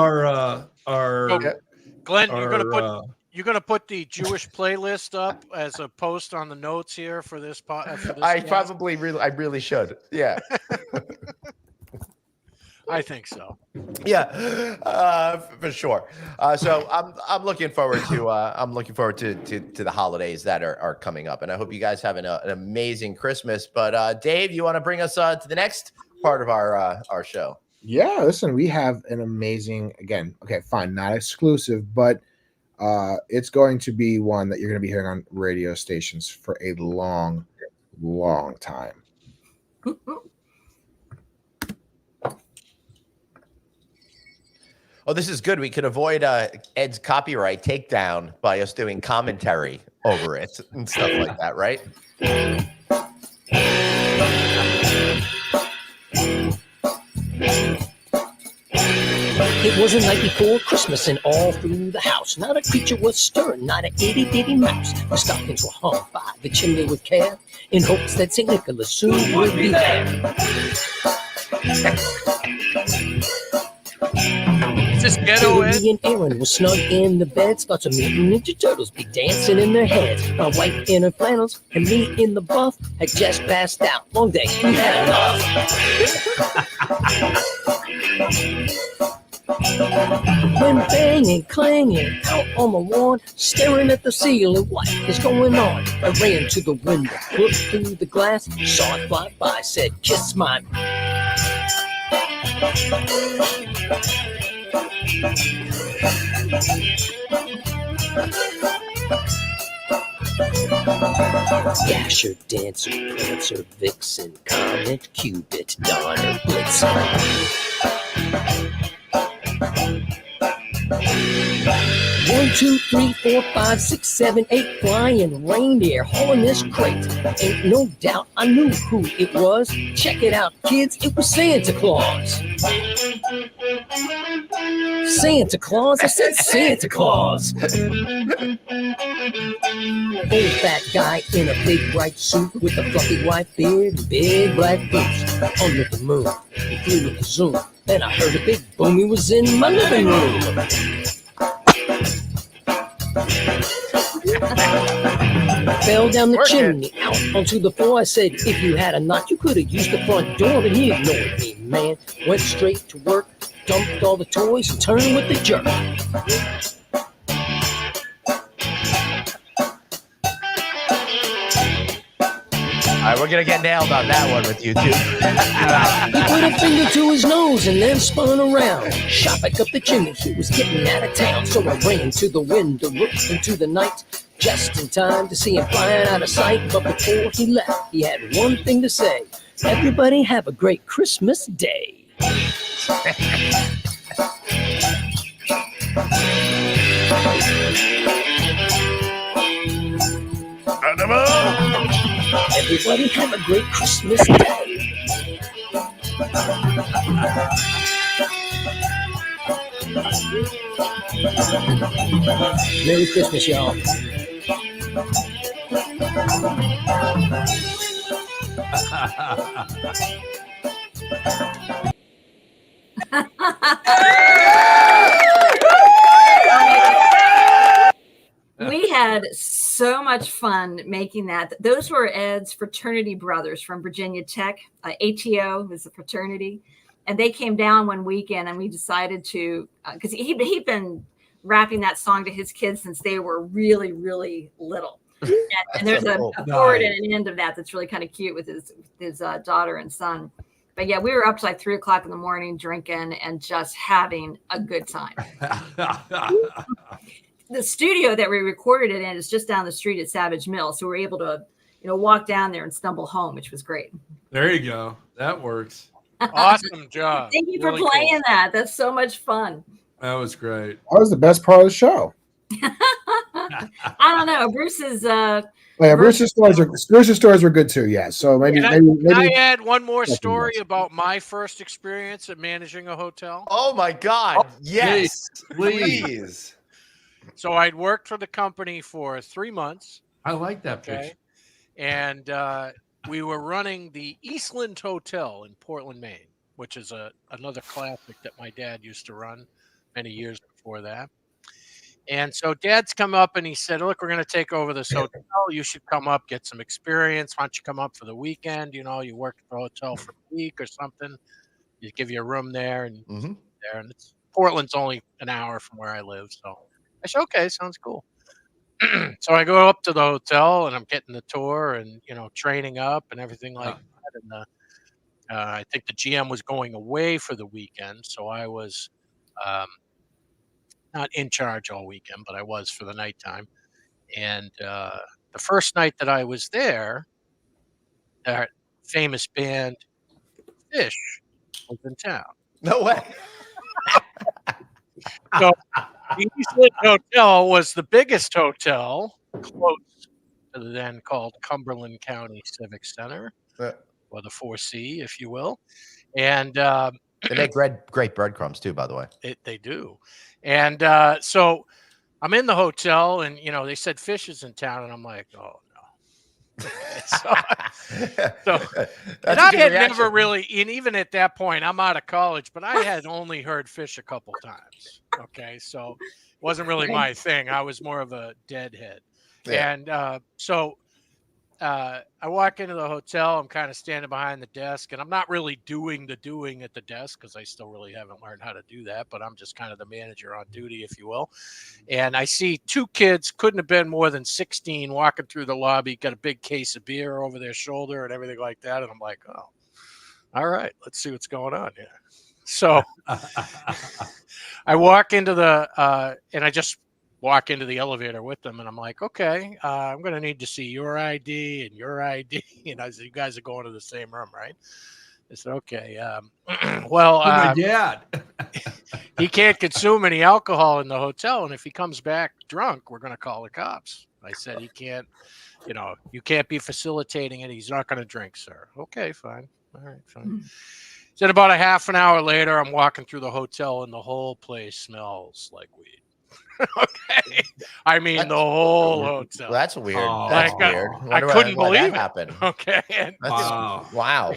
our Glenn, you're gonna put the Jewish playlist up as a post on the notes here for this. I really should. Yeah. I think so. Yeah, for sure. So I'm looking forward to the holidays that are coming up, and I hope you guys have an amazing Christmas. But Dave, you want to bring us to the next part of our show? Yeah, listen, we have an amazing, again, okay, fine, not exclusive, but it's going to be one that you're going to be hearing on radio stations for a long, long time. Oh, this is good. We could avoid Ed's copyright takedown by us doing commentary over it and stuff like that, right? It was a night before Christmas, and all through the house, not a creature was stirring, not an itty-bitty mouse. The stockings were hung by the chimney with care, in hopes that St. Nicholas soon would be there. Is this ghetto, Ed? Billy and Aaron were snug in the beds, thoughts of mutant Ninja Turtles be dancing in their heads. My wife in her flannels and me in the buff had just passed out. Long day, we had enough. When banging, clanging out on the lawn, staring at the ceiling, what is going on? I ran to the window, looked through the glass, saw it fly by, said, kiss my... Dasher, Dancer, Prancer, Vixen, Comet, Cupid, Donner, Blitzen. 1, 2, 3, 4, 5, 6, 7, 8 flying reindeer hauling this crate. Ain't no doubt I knew who it was. Check it out, kids, it was Santa Claus. Santa Claus, I said Santa Claus. Old fat guy in a big bright suit with a fluffy white beard and big black boots. Under the moon, he flew with the zoom. Then I heard a big boom, he was in my living room. Fell down the chimney, out onto the floor. I said, if you had a knock, you could have used the front door. But he ignored me, man. Went straight to work, dumped all the toys, and turned with the jerk. All right, we're going to get nailed on that one with you, too. He put a finger to his nose and then spun around. Shot back up the chimney, he was getting out of town. So I ran to the window, looked into the night, just in time to see him flying out of sight. But before he left, he had one thing to say. Everybody have a great Christmas day. Everybody have a great Christmas day. Merry Christmas, y'all. We had so much fun making that. Those were Ed's fraternity brothers from Virginia Tech. ATO was a fraternity. And they came down one weekend and we decided to, because he'd been rapping that song to his kids since they were really, really little. And there's a forward and an end of that that's really kind of cute with his daughter and son. But yeah, we were up to like 3 o'clock in the morning drinking and just having a good time. The studio that we recorded it in is just down the street at Savage Mill. So we're able to, walk down there and stumble home, which was great. There you go. That works. Awesome job. Thank you for playing that. That's so much fun. That was great. That was the best part of the show. I don't know. Bruce's Bruce's stores were good too. Yeah. So maybe can I add one more story about my first experience at managing a hotel? Oh my God. Yes. Please. So I'd worked for the company for 3 months. I like that picture. And we were running the Eastland Hotel in Portland, Maine, which is another classic that my dad used to run many years before that. And so Dad's come up and he said, look, we're going to take over this hotel. You should come up, get some experience. Why don't you come up for the weekend? You know, you work at the hotel for a week or something. You give you a room there and there. And Portland's only an hour from where I live. So I said, okay, sounds cool. So I go up to the hotel and I'm getting the tour and, you know, training up and everything like that. And I think the GM was going away for the weekend. So I was not in charge all weekend, but I was for the nighttime. And the first night that I was there, that famous band Fish was in town. No way. So the Eastland Hotel was the biggest hotel close to the then called Cumberland County Civic Center, or the 4C, if you will. And they make great breadcrumbs too, by the way. They do. And so I'm in the hotel and, you know, they said Fish is in town. And I'm like, oh, no. And I had never really, and even at that point, I'm out of college, but I had only heard Fish a couple times. Okay. So it wasn't really my thing. I was more of a deadhead. Yeah. And so I walk into the hotel. I'm kind of standing behind the desk, and I'm not really doing at the desk because I still really haven't learned how to do that. But I'm just kind of the manager on duty, if you will. And I see two kids, couldn't have been more than 16, walking through the lobby, got a big case of beer over their shoulder and everything like that. And I'm like, oh, all right, let's see what's going on here. So I walk into and I just walk into the elevator with them, and I'm like, okay, I'm going to need to see your ID and your ID. And I said, you guys are going to the same room, right? I said, okay. Well, my dad, he can't consume any alcohol in the hotel. And if he comes back drunk, we're going to call the cops. I said, he can't, you know, you can't be facilitating it. He's not going to drink, sir. Okay, fine. All right, fine. Then about a half an hour later, I'm walking through the hotel and the whole place smells like weed. Okay, I mean the whole hotel. That's weird. That's weird. I couldn't believe it. Happened. Okay. Wow.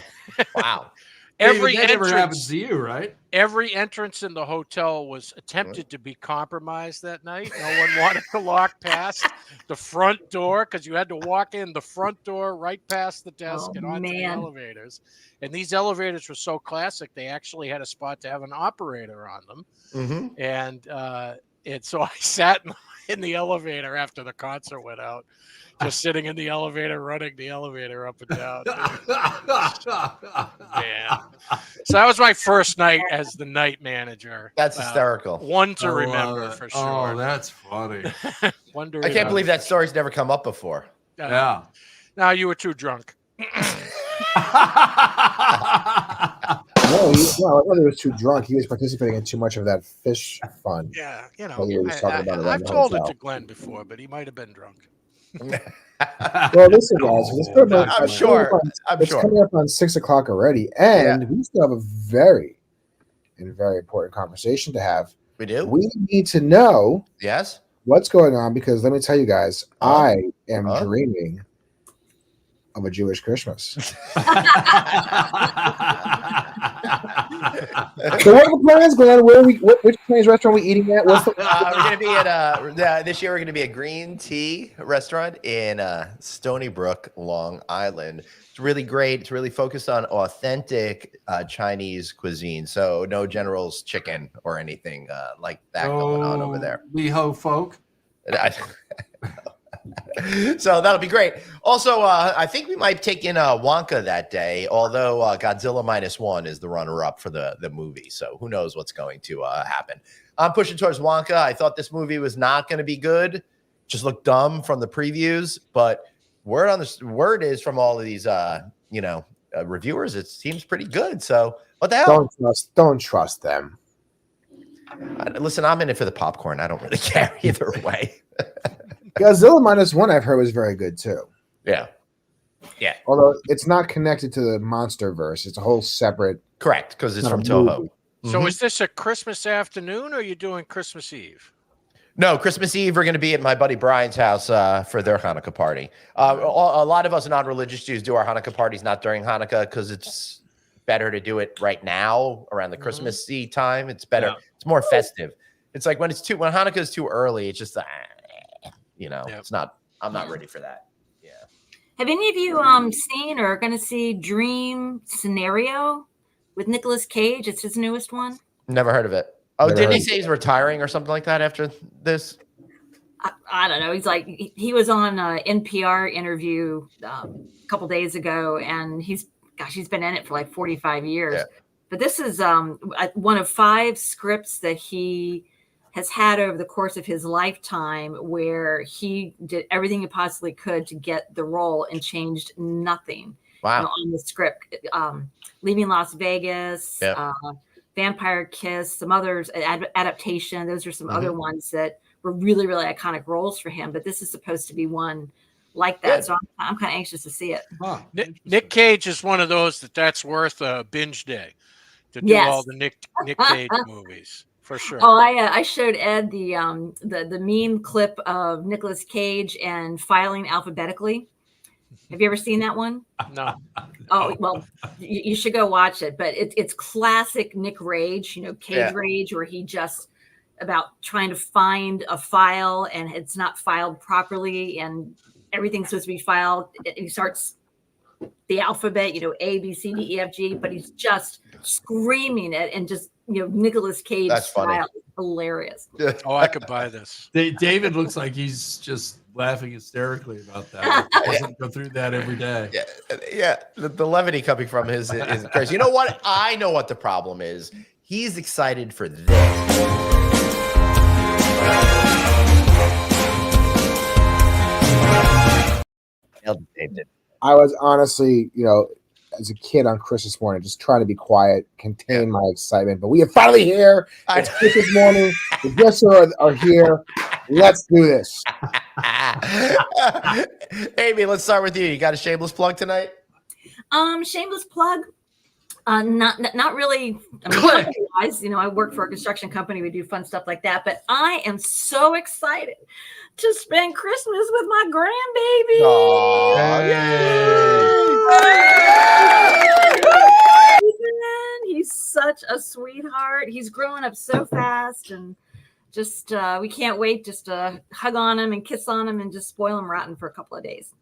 Every that never happens to you, right? Every entrance in the hotel was attempted to be compromised that night. No one wanted to walk past the front door because you had to walk in the front door right past the desk and onto the elevators. And these elevators were so classic, they actually had a spot to have an operator on them. And so I sat in the elevator after the concert went out, just sitting in the elevator, running the elevator up and down. Man. So that was my first night as the night manager. That's hysterical. One to remember for sure. Oh, that's funny. I can't believe that story's never come up before. Yeah. No, you were too drunk. No, I thought he was too drunk. He was participating in too much of that fish fun. Yeah, you know, I've told it to Glenn before, but he might have been drunk. Well, listen, guys. I'm sure. It's coming up on 6 o'clock already, and we still have a very important conversation to have. We do. We need to know what's going on, because let me tell you guys, I am dreaming of a Jewish Christmas. So what are the plans, Glenn? Which Chinese restaurant are we eating at? We're going to be at this year. We're going to be a green tea restaurant in Stony Brook, Long Island. It's really great. It's really focused on authentic Chinese cuisine. So no General's chicken or anything like that going on over there. Liho folk. So that'll be great. Also, I think we might take in Wonka that day, although Godzilla -1 is the runner-up for the movie. So who knows what's going to happen. I'm pushing towards Wonka. I thought this movie was not going to be good. Just looked dumb from the previews. But word is from all of these reviewers, it seems pretty good. So what the hell? Don't trust them. Listen, I'm in it for the popcorn. I don't really care either way. Godzilla -1 I've heard was very good too. Yeah. Although it's not connected to the monster verse. It's a whole separate. Correct, because it's from movie. Toho. So is this a Christmas afternoon or are you doing Christmas Eve? No, Christmas Eve, we're going to be at my buddy Brian's house for their Hanukkah party. A lot of us non-religious Jews do our Hanukkah parties not during Hanukkah because it's better to do it right now around the Christmas-y time. It's better. Yeah. It's more festive. It's like when Hanukkah is too early, it's just, it's not, I'm not ready for that. Yeah. Have any of you seen or are going to see Dream Scenario with Nicolas Cage? It's his newest one. Never heard of it. Oh, didn't he say he's retiring or something like that after this? I don't know. He's like, he was on an NPR interview a couple days ago, and he's been in it for like 45 years. Yeah. But this is one of 5 scripts that he has had over the course of his lifetime where he did everything he possibly could to get the role and changed nothing. Wow. On the script. Leaving Las Vegas, Vampire Kiss, some others, adaptation. Those are some other ones that were really, really iconic roles for him. But this is supposed to be one like that. Good. So I'm kind of anxious to see it. Huh, Nick Cage is one of those that's worth a binge day to do all the Nick Cage movies. For sure. Oh, I showed Ed the meme clip of Nicolas Cage and filing alphabetically. Have you ever seen that one? No. Oh, well, you should go watch it. But it's classic Nick Rage, Cage Rage, where he just about trying to find a file and it's not filed properly and everything's supposed to be filed. He starts the alphabet, A, B, C, D, E, F, G, but he's just screaming it and just, Nicolas Cage style is hilarious. Oh, I could buy this. David looks like he's just laughing hysterically about that. He doesn't go through that every day. Yeah. The levity coming from his is crazy. You know what? I know what the problem is. He's excited for this. I was honestly, as a kid on Christmas morning, just trying to be quiet, contain my excitement. But we are finally here. It's Christmas morning. The guests are here. Let's do this. Amy, let's start with you. You got a shameless plug tonight? Shameless plug. Not really. Company-wise, I work for a construction company. We do fun stuff like that. But I am so excited to spend Christmas with my grandbaby. He's such a sweetheart. He's growing up so fast, and just we can't wait just to hug on him and kiss on him and just spoil him rotten for a couple of days.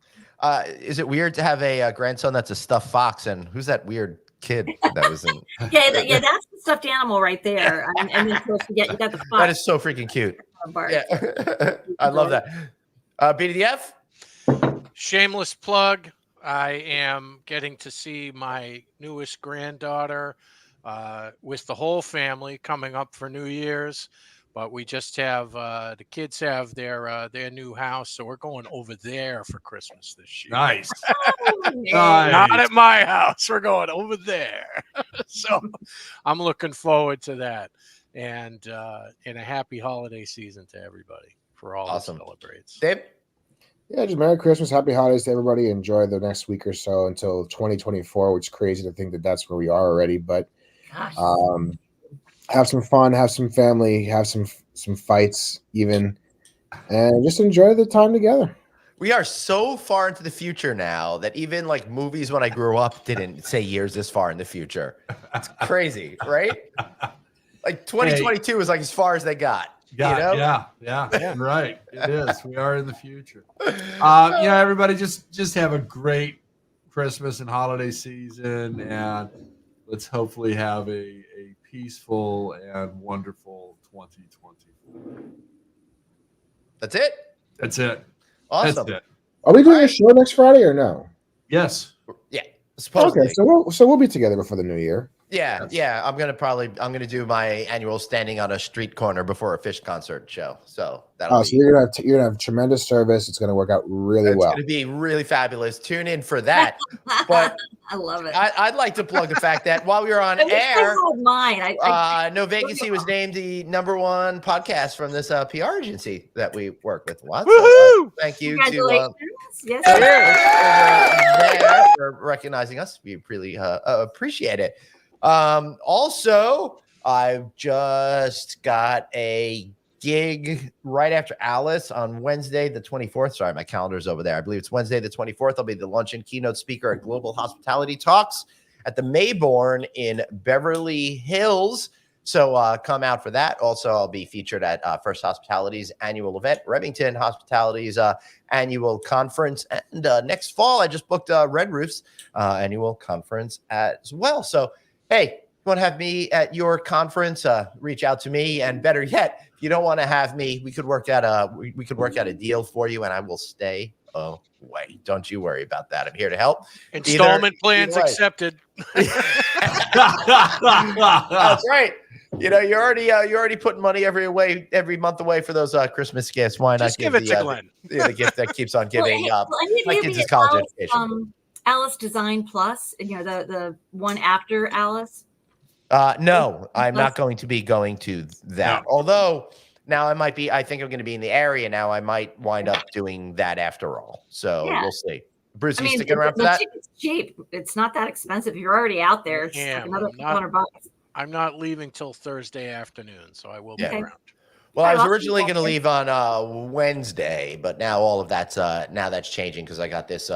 Is it weird to have a grandson that's a stuffed fox? And who's that weird kid that was in? yeah, that's the stuffed animal right there. And then of course you got the fox. That is so freaking cute. Yeah. I love that. BDF? Shameless plug. I am getting to see my newest granddaughter with the whole family coming up for New Year's. But we just have the kids have their new house, so we're going over there for Christmas this year. Nice. Not at my house. We're going over there. So I'm looking forward to that, and a happy holiday season to everybody for all that celebrates. Dave? Yeah, just Merry Christmas, Happy Holidays to everybody. Enjoy the next week or so until 2024, which is crazy to think that that's where we are already. But have some fun, have some family, have some fights even, and just enjoy the time together. We are so far into the future now that even like movies when I grew up didn't say years this far in the future. It's crazy, right? Like 2022 is like as far as they got. Yeah, right. It is. We are in the future. Everybody just have a great Christmas and holiday season, and let's hopefully have a peaceful and wonderful 2024. That's it? That's it. Awesome. That's it. Are we doing a show next Friday or no? Yes. Yeah. Supposedly. Okay, so we'll be together before the new year. Yeah. I'm gonna do my annual standing on a street corner before a Fish concert show. So that'll be. So you're gonna have tremendous service. It's gonna work out really well. It's gonna be really fabulous. Tune in for that. But I love it. I'd like to plug the fact that while we were on air, mine. No Vacancy was named the #1 podcast from this PR agency that we work with. Woohoo! Thank you Congratulations. to for recognizing us. We really appreciate it. Also, I've just got a gig right after Alice on Wednesday, the 24th. Sorry, my calendar's over there. I believe it's Wednesday, the 24th. I'll be the luncheon keynote speaker at Global Hospitality Talks at the Mayborn in Beverly Hills. So come out for that. Also, I'll be featured at First Hospitality's annual event, Remington Hospitality's annual conference. And next fall, I just booked Red Roof's annual conference as well. So, hey, you want to have me at your conference? Reach out to me. And better yet, if you don't want to have me, we could work out a deal for you, and I will stay away. Don't you worry about that. I'm here to help. Installment plans accepted. That's right. You already putting money every month away for those Christmas gifts. Why not just give it to Glenn? The gift that keeps on giving my kids' college education. Alice Design Plus, the one after Alice. No, I'm not going to be going to that. No. Although now I think I'm going to be in the area now. I might wind up doing that after all. So we'll see. Bruce, you sticking around for that? It's cheap. It's not that expensive. You're already out there. It's like another $200. I'm not leaving till Thursday afternoon, so I will be around. Well, I was originally going to leave on Wednesday, but now all of that's changing because I got this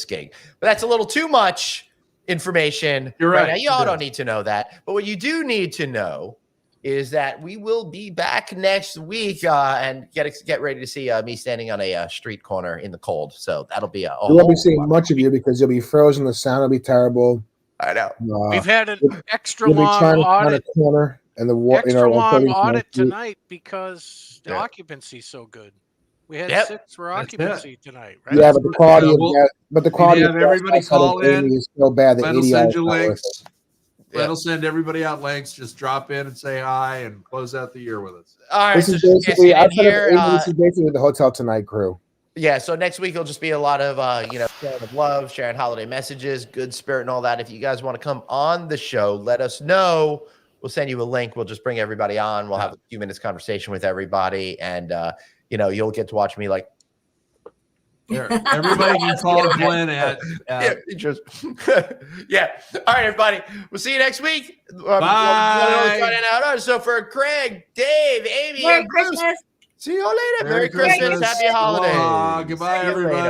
gig. But that's a little too much information. You're right. Now, y'all don't need to know that. But what you do need to know is that we will be back next week and get ready to see me standing on a street corner in the cold. So that'll be a we won't be seeing much of you because you'll be frozen. The sound will be terrible. I know. We've had an extra long audit. And the extra long audit tonight because the occupancy is so good. We had 6 for occupancy tonight, right? Yeah, but the quality of everybody call in is so bad that Glenn will send you links. Glenn will send everybody out links. Just drop in and say hi and close out the year with us. All right. This is basically the Hotel Tonight crew. Yeah, so next week it'll just be a lot of sharing of love, sharing holiday messages, good spirit, and all that. If you guys want to come on the show, let us know. We'll send you a link. We'll just bring everybody on. We'll have a few minutes conversation with everybody, and you'll get to watch me like. Everybody can call Glenn at. Yeah. All right, everybody. We'll see you next week. Bye. So for Craig, Dave, Amy, Merry and Bruce. Christmas. See you all later. Merry Christmas. Happy holidays. Goodbye, everybody.